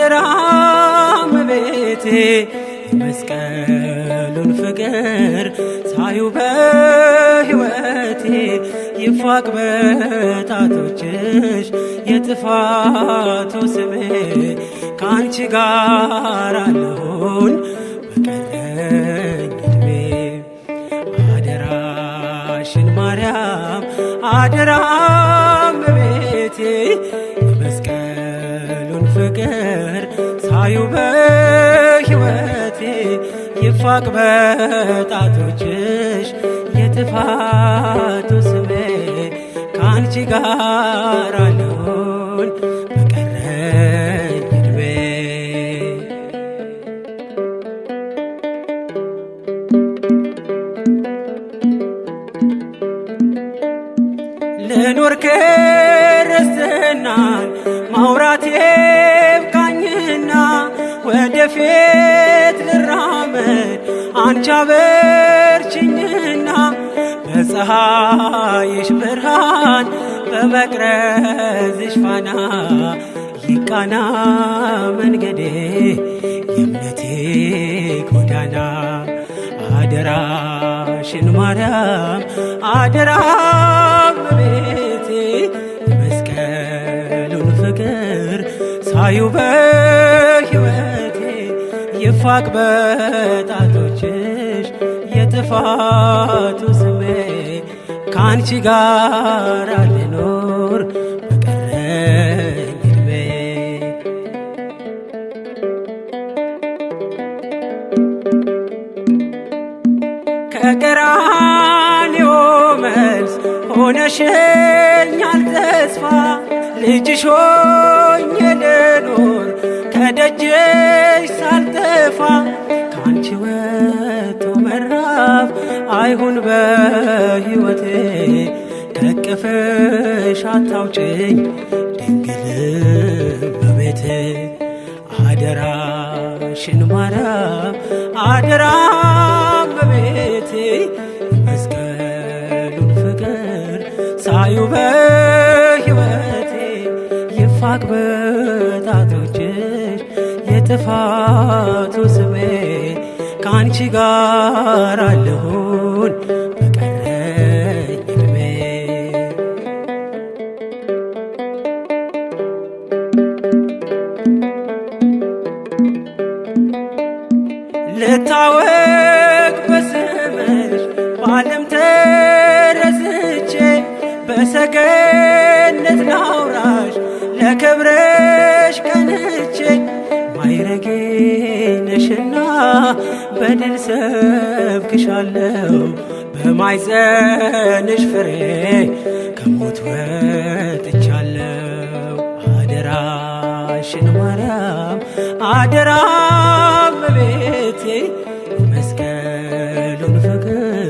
አደራ እመቤቴ የመስቀሉን ፍቅር ሳዩ በሕይወቴ ይፋቅ በጣቶችሽ የጥፋቱ ስሜ ከአንቺ ጋር አለሁኝ በቀረኝ ዕድሜ። አደራሽን ማርያም አደራ እመቤቴ የመስቀሉን ፍቅር ሳዩ በሕይወቴ ይፋቅ በጣቶችሽ የጥፋቱ ስሜ ከአንቺ ጋር አለሁኝ በቀረኝ ዕድሜ። ልኖር ክርስትናን ማውራቴ ይብቃኝና ወደፊት ልራመድ አንቺ አበርችኝና በፀሐይሽ ብርሃን በመቅረዝሽ ፋና ይቃና መንገዴ የእምነቴ ጎዳና። አደራሽን ማርያም አደራ እመቤቴ የመስቀሉን ፍቅር ሳዩ በሕይወቴ ይፋቅ በጣቶችሽ የጥፋቱ ስሜ ከአንቺ ጋር ልኖር በቀረኝ ዕድሜ። ከቀራንዮ መልስ ሆነሽኛል ተስፋ ልጅሽ ሆኜ ልኖር ከደጅሽ ሳልጠፋ ከአንቺ ወጥቶ መራፍ አይሁን በሕይወቴ ከቅፍሽ አታውጭኝ ድንግል እመቤቴ። አደራሽን ማርያም አደራ እመቤቴ የመስቀሉን ፍቅር ሳዩ በሕይወቴ ይፋቅ በጣቶችሽ የጥፋቱ ስሜ ከአንቺ ጋር አለሁን በቀረኝ ዕድሜ። ልታወቅ በስምሽ በዓለም ተረስቼ በሰገነት ላውራሽ ለክብርሽ ቀንቼ ማይረጌ ነሽና በድል ሰብክሻለሁ በማይጸንሽ ፍሬ ከሞት ወጥቻለሁ። አደራሽን ማርያም አደራ እመቤቴ የመስቀሉን ፍቅር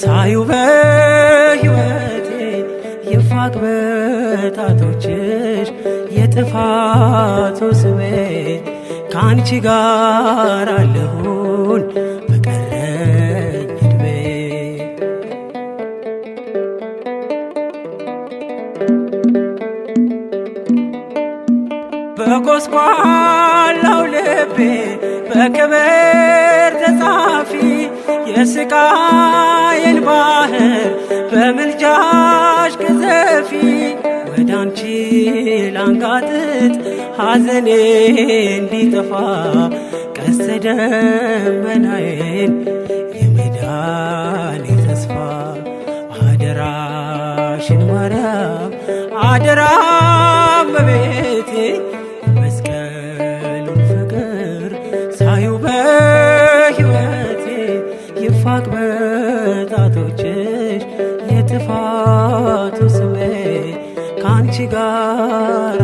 ሳዩ በሕይወቴ ይፋቅ በጣቶችሽ የጥፋቱ ስሜ ከአንቺ ጋር አለሁን በቀረኝ ዕድሜ። በጎስቋላው ልቤ በክብር ተጻፊ የስቃዬን ባህር በምልጃሽ ቅዘፊ ወደ አንቺ ላንጋጥጥ ሐዘኔ እንዲጠፋ ቀስተ ደመናዬን የመዳኔ ተስፋ። አደራሽን ማርያም አደራ እመቤቴ የመስቀሉን ፍቅር ሳዩ በሕይወቴ ይፋቅ በጣቶችሽ የጥፋቱ ስሜ ከአንቺ ጋር